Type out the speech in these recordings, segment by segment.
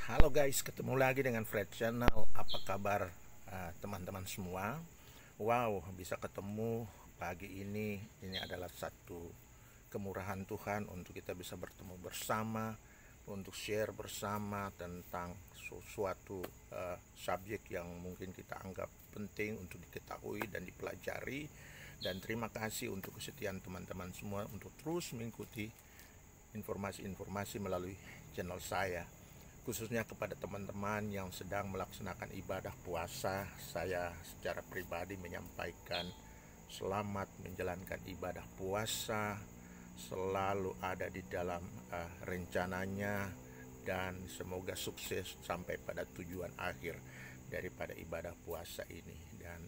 Halo guys, ketemu lagi dengan Fred Channel. Apa kabar teman-teman semua? Wow, bisa ketemu pagi ini. Ini adalah satu kemurahan Tuhan untuk kita bisa bertemu bersama, untuk share bersama tentang suatu subjek yang mungkin kita anggap penting untuk diketahui dan dipelajari. Dan terima kasih untuk kesetiaan teman-teman semua untuk terus mengikuti informasi-informasi melalui channel saya. Khususnya kepada teman-teman yang sedang melaksanakan ibadah puasa, saya secara pribadi menyampaikan selamat menjalankan ibadah puasa, selalu ada di dalam rencananya, dan semoga sukses sampai pada tujuan akhir daripada ibadah puasa ini. Dan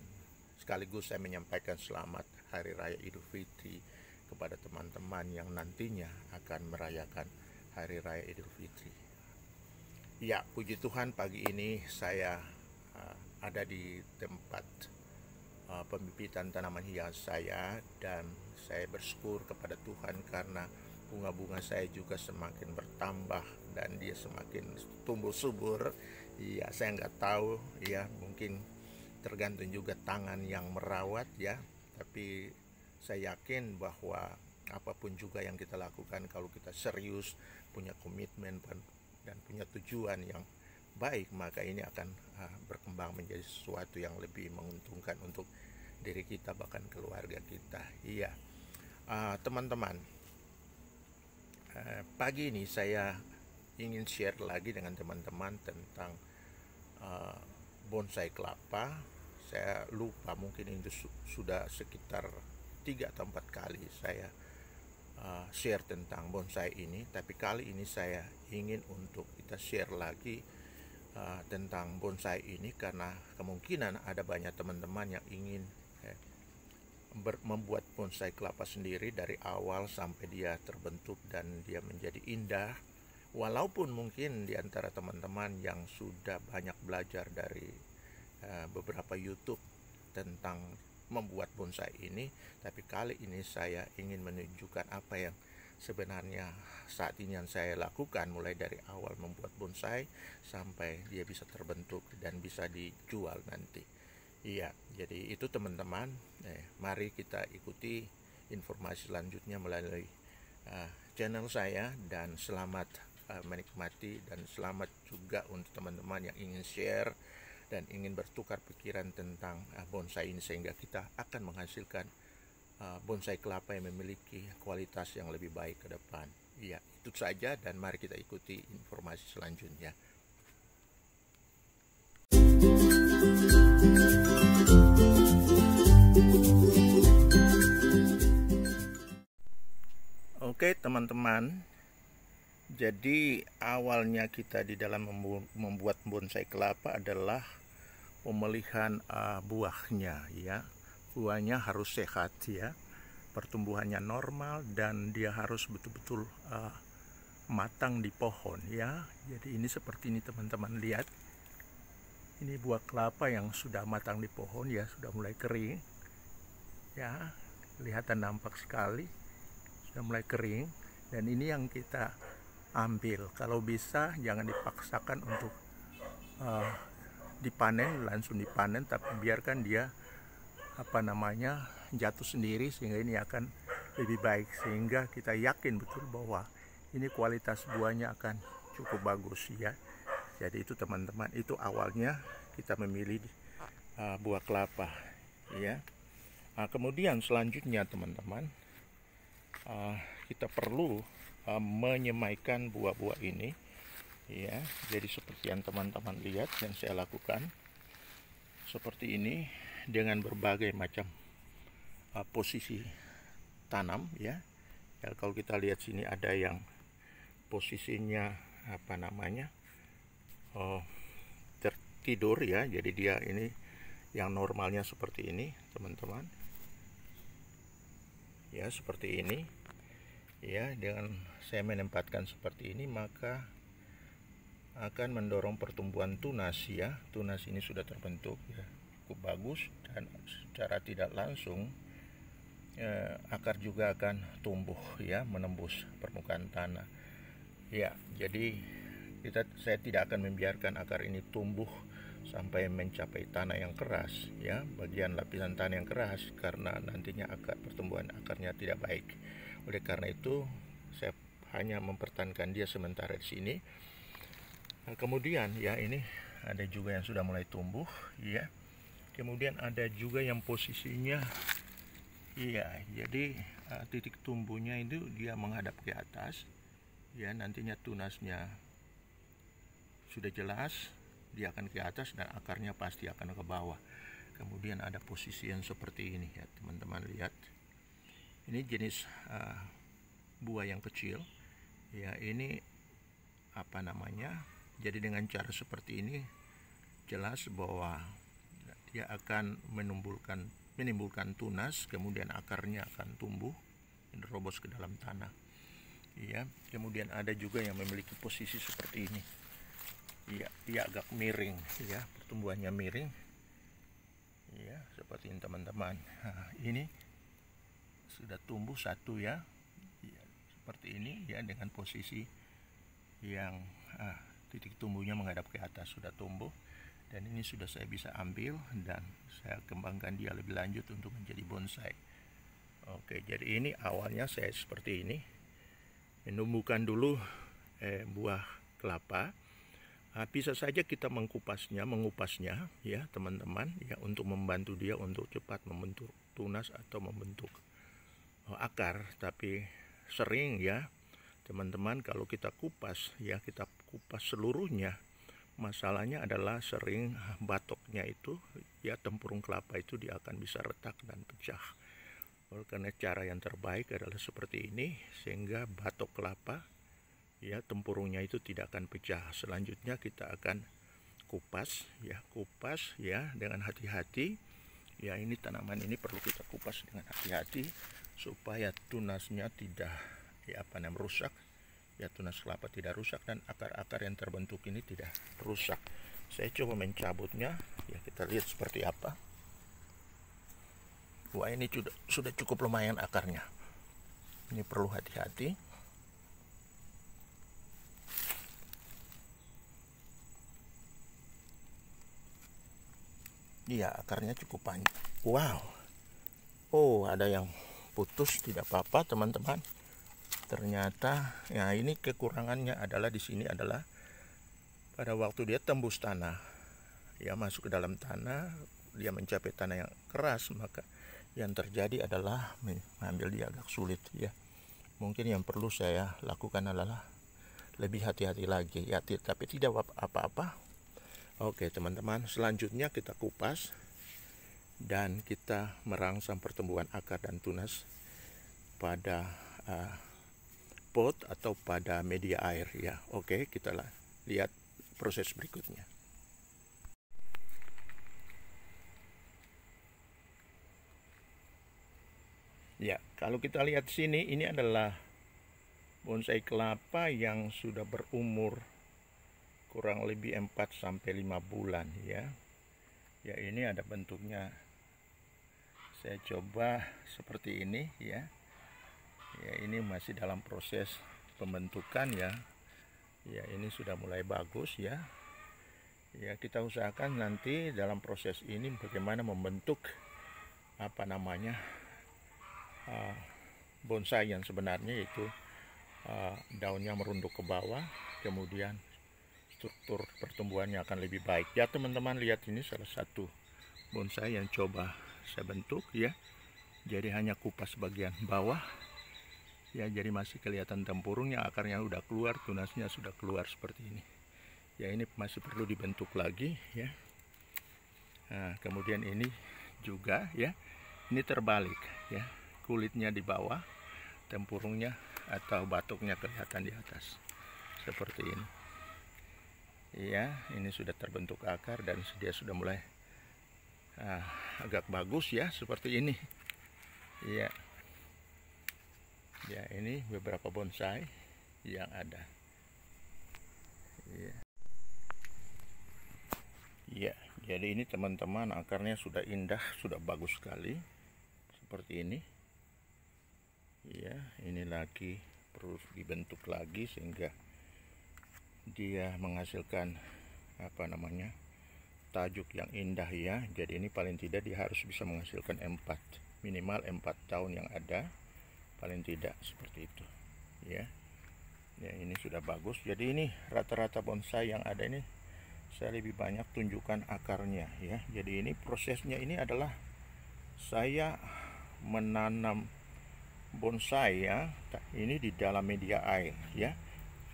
sekaligus saya menyampaikan selamat Hari Raya Idul Fitri kepada teman-teman yang nantinya akan merayakan Hari Raya Idul Fitri. Ya, puji Tuhan, pagi ini saya ada di tempat pembibitan tanaman hias saya, dan saya bersyukur kepada Tuhan karena bunga-bunga saya juga semakin bertambah dan dia semakin tumbuh subur. Ya, saya nggak tahu ya, mungkin tergantung juga tangan yang merawat ya, tapi saya yakin bahwa apapun juga yang kita lakukan, kalau kita serius, punya komitmen dan punya tujuan yang baik, maka ini akan berkembang menjadi sesuatu yang lebih menguntungkan untuk diri kita bahkan keluarga kita. Iya, teman-teman, pagi ini saya ingin share lagi dengan teman-teman tentang bonsai kelapa. Saya lupa, mungkin itu sudah sekitar 3 atau 4 kali saya share tentang bonsai ini, tapi kali ini saya ingin untuk kita share lagi tentang bonsai ini karena kemungkinan ada banyak teman-teman yang ingin membuat bonsai kelapa sendiri dari awal sampai dia terbentuk dan dia menjadi indah. Walaupun mungkin di antara teman-teman yang sudah banyak belajar dari beberapa YouTube tentang membuat bonsai ini, tapi kali ini saya ingin menunjukkan apa yang sebenarnya saat ini yang saya lakukan, mulai dari awal membuat bonsai sampai dia bisa terbentuk dan bisa dijual nanti. Iya, jadi itu teman-teman, mari kita ikuti informasi selanjutnya melalui channel saya, dan selamat menikmati, dan selamat juga untuk teman-teman yang ingin share dan ingin bertukar pikiran tentang bonsai ini, sehingga kita akan menghasilkan bonsai kelapa yang memiliki kualitas yang lebih baik ke depan. Iya, itu saja, dan mari kita ikuti informasi selanjutnya. Oke teman-teman, jadi awalnya kita di dalam membuat bonsai kelapa adalah pemilihan buahnya ya. Buahnya harus sehat ya, pertumbuhannya normal, dan dia harus betul-betul matang di pohon ya. Jadi ini seperti ini teman-teman, lihat. Ini buah kelapa yang sudah matang di pohon ya, sudah mulai kering ya, kelihatan nampak sekali sudah mulai kering. Dan ini yang kita ambil. Kalau bisa jangan dipaksakan untuk dipanen, langsung dipanen, tapi biarkan dia jatuh sendiri, sehingga ini akan lebih baik, sehingga kita yakin betul bahwa ini kualitas buahnya akan cukup bagus ya. Jadi itu teman-teman, itu awalnya kita memilih buah kelapa ya. Kemudian selanjutnya teman-teman, kita perlu menyemaikan buah-buah ini ya. Jadi seperti yang teman-teman lihat yang saya lakukan seperti ini, dengan berbagai macam posisi tanam ya. Kalau kita lihat sini ada yang posisinya tertidur ya, jadi dia ini yang normalnya seperti ini teman-teman ya, seperti ini ya. Dengan saya menempatkan seperti ini, maka akan mendorong pertumbuhan tunas ya. Tunas ini sudah terbentuk ya, cukup bagus, dan secara tidak langsung akar juga akan tumbuh ya, menembus permukaan tanah ya. Jadi Saya tidak akan membiarkan akar ini tumbuh sampai mencapai tanah yang keras, ya, bagian lapisan tanah yang keras, karena nantinya pertumbuhan akarnya tidak baik. Oleh karena itu, saya hanya mempertahankan dia sementara di sini. Nah, kemudian ya, ini ada juga yang sudah mulai tumbuh, ya. Kemudian ada juga yang posisinya, ya, jadi titik tumbuhnya itu dia menghadap ke atas, ya. Nantinya tunasnya sudah jelas, dia akan ke atas dan akarnya pasti akan ke bawah. Kemudian ada posisi yang seperti ini, ya teman-teman lihat. Ini jenis buah yang kecil, ya. Ini apa namanya? Jadi dengan cara seperti ini jelas bahwa dia akan menimbulkan tunas, kemudian akarnya akan tumbuh menerobos ke dalam tanah, ya. Kemudian ada juga yang memiliki posisi seperti ini. Ya, dia agak miring, ya, pertumbuhannya miring, ya, seperti ini teman-teman. Nah, ini sudah tumbuh satu, ya, seperti ini, ya, dengan posisi yang titik tumbuhnya menghadap ke atas, sudah tumbuh, dan ini sudah saya bisa ambil dan saya kembangkan dia lebih lanjut untuk menjadi bonsai. Oke, jadi ini awalnya saya seperti ini, menumbuhkan dulu buah kelapa. Bisa saja kita mengupasnya, ya teman-teman, ya, untuk membantu dia untuk cepat membentuk tunas atau membentuk akar. Tapi sering, ya teman-teman, kalau kita kupas, ya, kita kupas seluruhnya, masalahnya adalah sering batoknya itu, ya, tempurung kelapa itu dia akan bisa retak dan pecah. Oleh karena cara yang terbaik adalah seperti ini, sehingga batok kelapa, ya, tempurungnya itu tidak akan pecah. Selanjutnya kita akan kupas, ya, dengan hati-hati. Ya, ini tanaman ini perlu kita kupas dengan hati-hati supaya tunasnya tidak rusak, ya, tunas kelapa tidak rusak dan akar-akar yang terbentuk ini tidak rusak. Saya coba mencabutnya, ya, kita lihat seperti apa. Wah, ini sudah cukup lumayan akarnya. Ini perlu hati-hati. Iya, akarnya cukup panjang. Wow. Oh, ada yang putus, tidak apa-apa teman-teman. Ternyata, ya, ini kekurangannya adalah di sini adalah pada waktu dia tembus tanah, ya, masuk ke dalam tanah, dia mencapai tanah yang keras, maka yang terjadi adalah mengambil dia agak sulit, ya. Mungkin yang perlu saya lakukan adalah lebih hati-hati lagi, ya, tapi tidak apa-apa. Oke teman-teman, selanjutnya kita kupas dan kita merangsang pertumbuhan akar dan tunas pada pot atau pada media air, ya. Oke, kita lihat proses berikutnya. Ya, kalau kita lihat sini, ini adalah bonsai kelapa yang sudah berumur kurang lebih 4-5 bulan, ya. Ya, ini ada bentuknya. Saya coba seperti ini, ya. Ya, ini masih dalam proses pembentukan, ya. Ya, ini sudah mulai bagus, ya. Ya, kita usahakan nanti dalam proses ini bagaimana membentuk bonsai yang sebenarnya, yaitu daunnya merunduk ke bawah, kemudian struktur pertumbuhannya akan lebih baik. Ya teman-teman, lihat ini salah satu bonsai yang coba saya bentuk, ya. Jadi hanya kupas bagian bawah, ya, jadi masih kelihatan tempurungnya, akarnya udah keluar, tunasnya sudah keluar seperti ini. Ya, ini masih perlu dibentuk lagi, ya. Nah, kemudian ini juga, ya, ini terbalik, ya, kulitnya di bawah, tempurungnya atau batoknya kelihatan di atas seperti ini. Ya, ini sudah terbentuk akar dan dia sudah mulai agak bagus, ya, seperti ini. Ya, ya, ini beberapa bonsai yang ada. Ya, ya, jadi ini teman-teman, akarnya sudah indah, sudah bagus sekali seperti ini. Ya, ini lagi perlu dibentuk lagi sehingga dia menghasilkan tajuk yang indah ya. Jadi ini paling tidak dia harus bisa menghasilkan minimal 4 tahun yang ada, paling tidak seperti itu ya. Ya, ini sudah bagus. Jadi ini rata-rata bonsai yang ada ini saya lebih banyak tunjukkan akarnya ya. Jadi ini prosesnya ini adalah saya menanam bonsai ya, ini di dalam media air ya.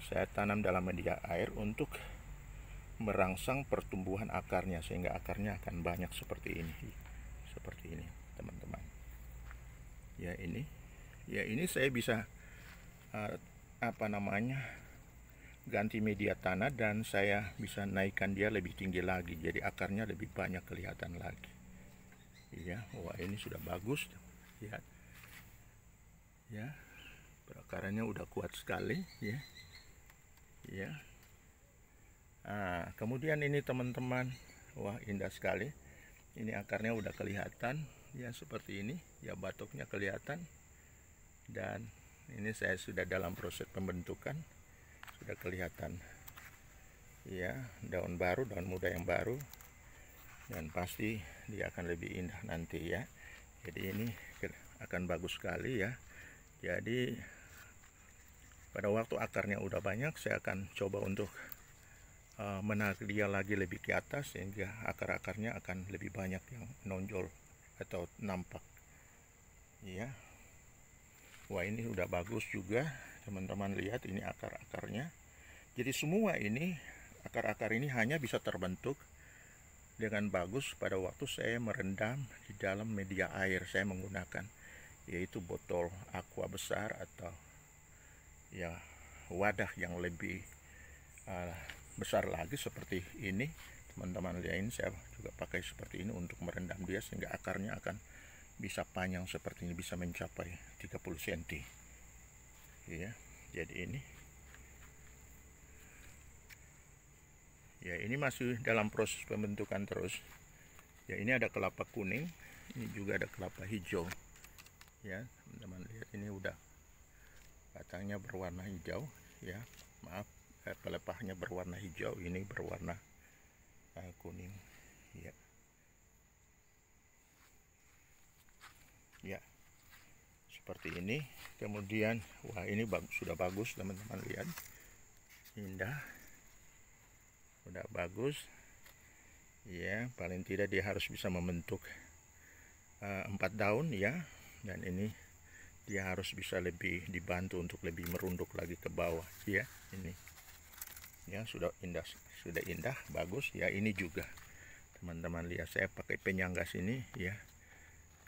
Saya tanam dalam media air untuk merangsang pertumbuhan akarnya, sehingga akarnya akan banyak seperti ini teman-teman ya. Ini saya bisa ganti media tanah, dan saya bisa naikkan dia lebih tinggi lagi, jadi akarnya lebih banyak kelihatan lagi ya. Wah, ini sudah bagus, lihat ya, perakarannya udah kuat sekali ya. Kemudian ini teman-teman, wah indah sekali. Ini akarnya udah kelihatan ya, seperti ini ya, batoknya kelihatan. Dan ini saya sudah dalam proses pembentukan, sudah kelihatan ya, daun baru, daun muda yang baru, dan pasti dia akan lebih indah nanti ya. Jadi ini akan bagus sekali ya. Jadi pada waktu akarnya udah banyak, saya akan coba untuk menarik dia lagi lebih ke atas, sehingga akar-akarnya akan lebih banyak yang nonjol atau nampak ya. Wah, ini udah bagus juga teman-teman, lihat ini akar-akarnya. Jadi semua ini akar-akar ini hanya bisa terbentuk dengan bagus pada waktu saya merendam di dalam media air. Saya menggunakan yaitu botol aqua besar atau ya wadah yang lebih besar lagi seperti ini teman-teman. Lihat, ini saya juga pakai seperti ini untuk merendam dia, sehingga akarnya akan bisa panjang seperti ini, bisa mencapai 30 cm ya. Jadi ini masih dalam proses pembentukan terus ya. Ini ada kelapa kuning, ini juga ada kelapa hijau ya teman-teman. Lihat, ini udah batangnya berwarna hijau ya, maaf, pelepahnya berwarna hijau, ini berwarna kuning ya, seperti ini. Kemudian wah, ini sudah bagus teman-teman, lihat indah, udah bagus ya. Paling tidak dia harus bisa membentuk 4 daun ya, dan ini dia harus bisa lebih dibantu untuk lebih merunduk lagi ke bawah ya. Ini ya sudah indah bagus ya. Ini juga teman-teman lihat, saya pakai penyangga sini ya,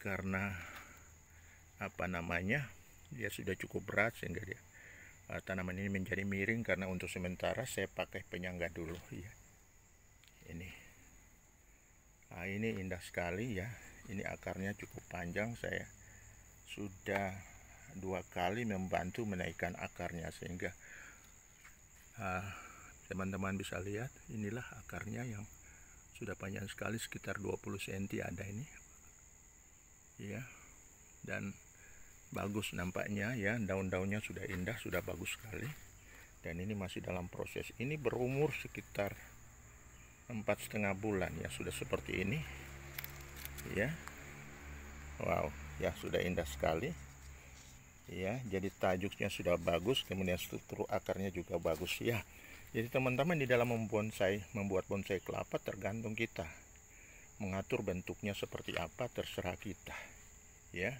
karena dia sudah cukup berat, sehingga dia tanaman ini menjadi miring, karena untuk sementara saya pakai penyangga dulu ya. Ini indah sekali ya. Ini akarnya cukup panjang, saya sudah 2 kali membantu menaikkan akarnya, sehingga teman-teman bisa lihat, inilah akarnya yang sudah panjang sekali, sekitar 20 cm ada ini ya. Dan bagus nampaknya ya, daun-daunnya sudah indah, sudah bagus sekali. Dan ini masih dalam proses, ini berumur sekitar 4,5 bulan ya, sudah seperti ini ya. Wow ya, sudah indah sekali ya. Jadi tajuknya sudah bagus, kemudian struktur akarnya juga bagus ya. Jadi teman-teman, di dalam membuat bonsai kelapa tergantung kita mengatur bentuknya seperti apa, terserah kita ya.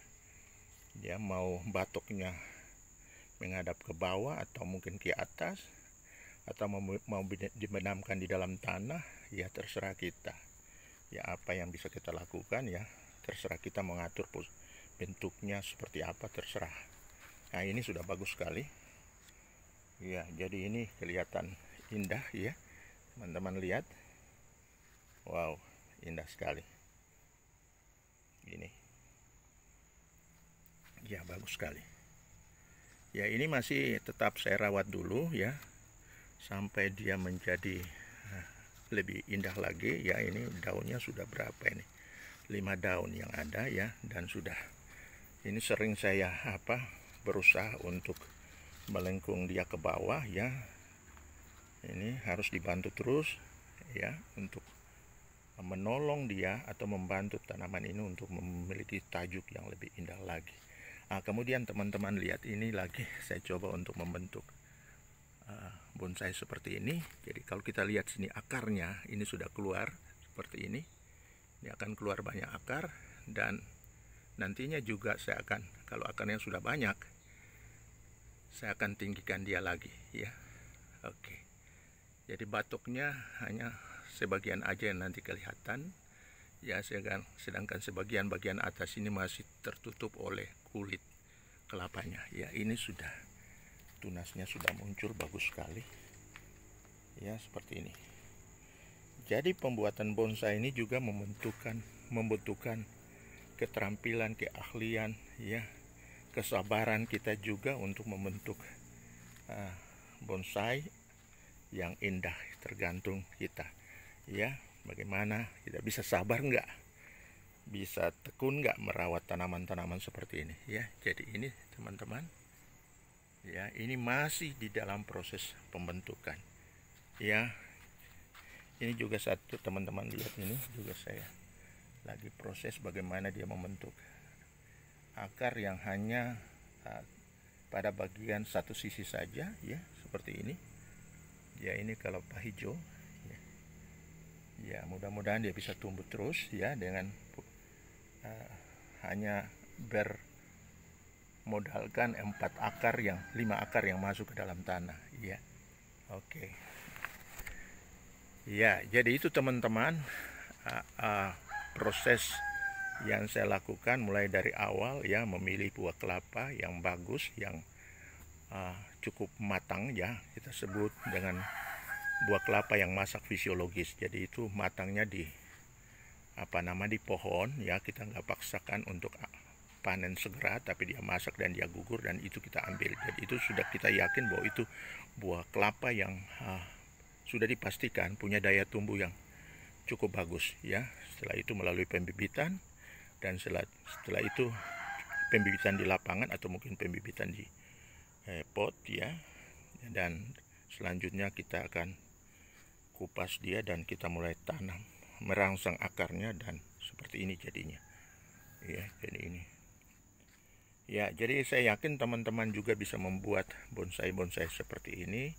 Dia mau batoknya menghadap ke bawah atau mungkin ke atas, atau mau dibenamkan di dalam tanah ya, terserah kita ya. Apa yang bisa kita lakukan ya, terserah kita mengatur bentuknya seperti apa, terserah. Nah, ini sudah bagus sekali ya. Jadi ini kelihatan indah ya teman-teman, lihat. Wow, indah sekali ini ya, bagus sekali ya. Ini masih tetap saya rawat dulu ya, sampai dia menjadi lebih indah lagi ya. Ini daunnya sudah berapa ini, 5 daun yang ada ya. Dan sudah, ini sering saya berusaha untuk melengkung dia ke bawah ya, Ini harus dibantu terus ya, untuk menolong dia atau membantu tanaman ini untuk memiliki tajuk yang lebih indah lagi. Kemudian teman-teman lihat, ini lagi saya coba untuk membentuk bonsai seperti ini. Jadi kalau kita lihat sini akarnya ini sudah keluar seperti ini. Ini akan keluar banyak akar, dan nantinya juga saya akan, kalau akarnya sudah banyak, saya akan tinggikan dia lagi ya. Oke. Jadi batoknya hanya sebagian aja yang nanti kelihatan ya, sedangkan sebagian bagian atas ini masih tertutup oleh kulit kelapanya ya. Ini sudah, tunasnya sudah muncul bagus sekali ya, seperti ini. Jadi pembuatan bonsai ini juga membutuhkan keterampilan, keahlian ya, kesabaran kita juga untuk membentuk bonsai yang indah. Tergantung kita ya, bagaimana kita bisa sabar nggak, bisa tekun nggak merawat tanaman-tanaman seperti ini ya. Jadi ini teman-teman ya, ini masih di dalam proses pembentukan ya. Ini juga satu, teman-teman lihat, ini juga saya lagi proses bagaimana dia membentuk akar yang hanya pada bagian satu sisi saja ya, seperti ini ya. Ini kalau hijau ya, mudah-mudahan dia bisa tumbuh terus ya, dengan hanya bermodalkan 5 akar yang masuk ke dalam tanah ya. Oke ya, jadi itu teman-teman proses yang saya lakukan mulai dari awal ya, memilih buah kelapa yang bagus, yang cukup matang ya, kita sebut dengan buah kelapa yang masak fisiologis. Jadi itu matangnya di di pohon ya, kita nggak paksakan untuk panen segera, tapi dia masak dan dia gugur, dan itu kita ambil. Jadi itu sudah kita yakin bahwa itu buah kelapa yang sudah dipastikan punya daya tumbuh yang cukup bagus ya. Setelah itu melalui pembibitan, dan setelah itu pembibitan di lapangan atau mungkin pembibitan di pot ya, dan selanjutnya kita akan kupas dia dan kita mulai tanam, merangsang akarnya, dan seperti ini jadinya ya. Jadi ini ya, jadi saya yakin teman-teman juga bisa membuat bonsai-bonsai seperti ini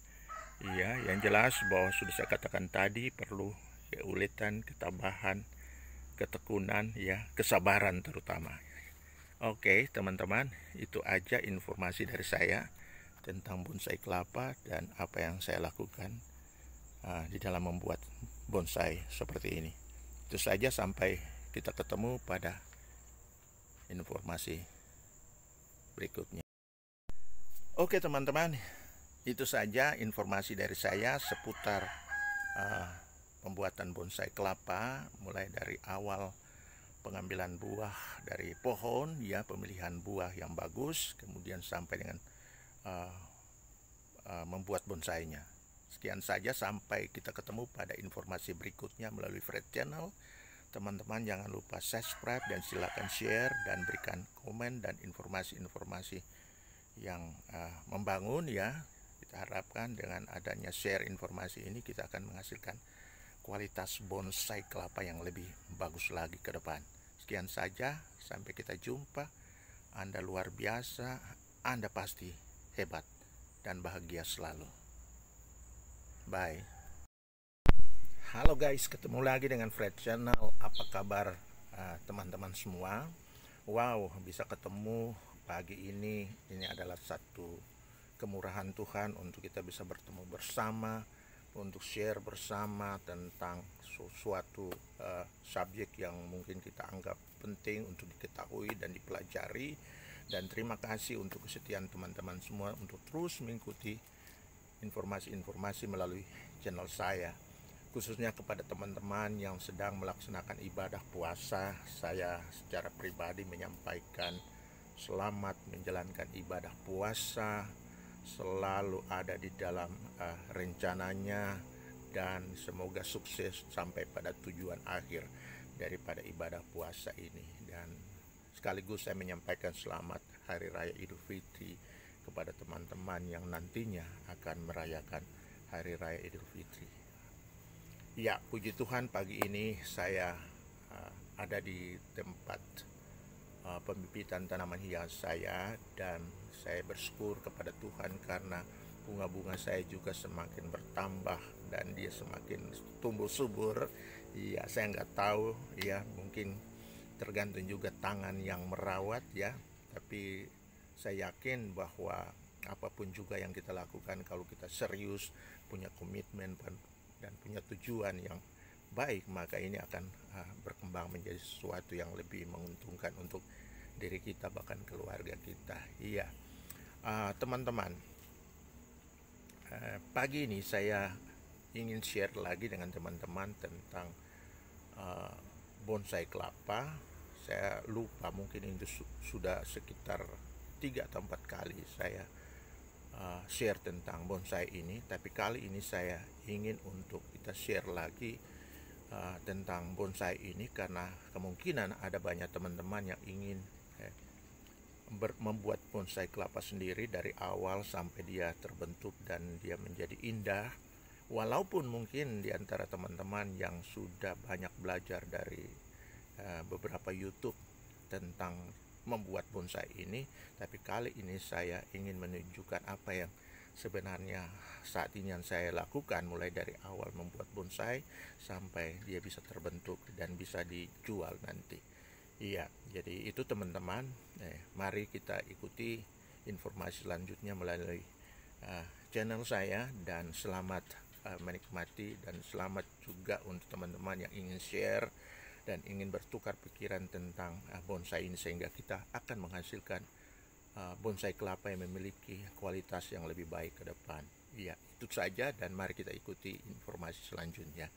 ya. Yang jelas bahwa sudah saya katakan tadi, perlu keuletan, ketabahan, ketekunan ya, kesabaran terutama. Oke teman-teman, itu aja informasi dari saya tentang bonsai kelapa dan apa yang saya lakukan di dalam membuat bonsai seperti ini. Itu saja, sampai kita ketemu pada informasi berikutnya. Oke teman-teman, itu saja informasi dari saya seputar pembuatan bonsai kelapa, mulai dari awal pengambilan buah dari pohon ya, pemilihan buah yang bagus, kemudian sampai dengan membuat bonsainya. Sekian saja, sampai kita ketemu pada informasi berikutnya melalui Fred Channel. Teman-teman jangan lupa subscribe dan silakan share dan berikan komen dan informasi-informasi yang membangun ya. Kita harapkan dengan adanya share informasi ini, kita akan menghasilkan kualitas bonsai kelapa yang lebih bagus lagi ke depan. Sekian saja, sampai kita jumpa. Anda luar biasa, Anda pasti hebat dan bahagia selalu. Bye. Halo guys, ketemu lagi dengan Fred Channel. Apa kabar teman-teman semua? Wow, bisa ketemu pagi ini adalah satu kemurahan Tuhan untuk kita bisa bertemu bersama, untuk share bersama tentang suatu subjek yang mungkin kita anggap penting untuk diketahui dan dipelajari. Dan terima kasih untuk kesetiaan teman-teman semua untuk terus mengikuti informasi-informasi melalui channel saya. Khususnya kepada teman-teman yang sedang melaksanakan ibadah puasa, saya secara pribadi menyampaikan selamat menjalankan ibadah puasa, selalu ada di dalam rencananya, dan semoga sukses sampai pada tujuan akhir daripada ibadah puasa ini. Dan sekaligus saya menyampaikan selamat Hari Raya Idul Fitri kepada teman-teman yang nantinya akan merayakan Hari Raya Idul Fitri. Ya, puji Tuhan pagi ini saya ada di tempat pembibitan tanaman hias saya, dan saya bersyukur kepada Tuhan karena bunga-bunga saya juga semakin bertambah dan dia semakin tumbuh subur. Ya, saya nggak tahu ya, mungkin tergantung juga tangan yang merawat ya, tapi saya yakin bahwa apapun juga yang kita lakukan, kalau kita serius, punya komitmen dan punya tujuan yang baik, maka ini akan berkembang menjadi sesuatu yang lebih menguntungkan untuk diri kita bahkan keluarga kita. Iya, teman-teman, pagi ini saya ingin share lagi dengan teman-teman tentang bonsai kelapa. Saya lupa, mungkin itu sudah sekitar 3 atau 4 kali saya share tentang bonsai ini, tapi kali ini saya ingin untuk kita share lagi tentang bonsai ini karena kemungkinan ada banyak teman-teman yang ingin membuat bonsai kelapa sendiri dari awal sampai dia terbentuk dan dia menjadi indah. Walaupun mungkin di antara teman-teman yang sudah banyak belajar dari beberapa YouTube tentang membuat bonsai ini, tapi kali ini saya ingin menunjukkan apa yang sebenarnya saat ini yang saya lakukan, mulai dari awal membuat bonsai sampai dia bisa terbentuk dan bisa dijual nanti. Iya, jadi itu teman-teman, mari kita ikuti informasi selanjutnya melalui channel saya, dan selamat menikmati, dan selamat juga untuk teman-teman yang ingin share dan ingin bertukar pikiran tentang bonsai ini, sehingga kita akan menghasilkan bonsai kelapa yang memiliki kualitas yang lebih baik ke depan. Iya, itu saja, dan mari kita ikuti informasi selanjutnya.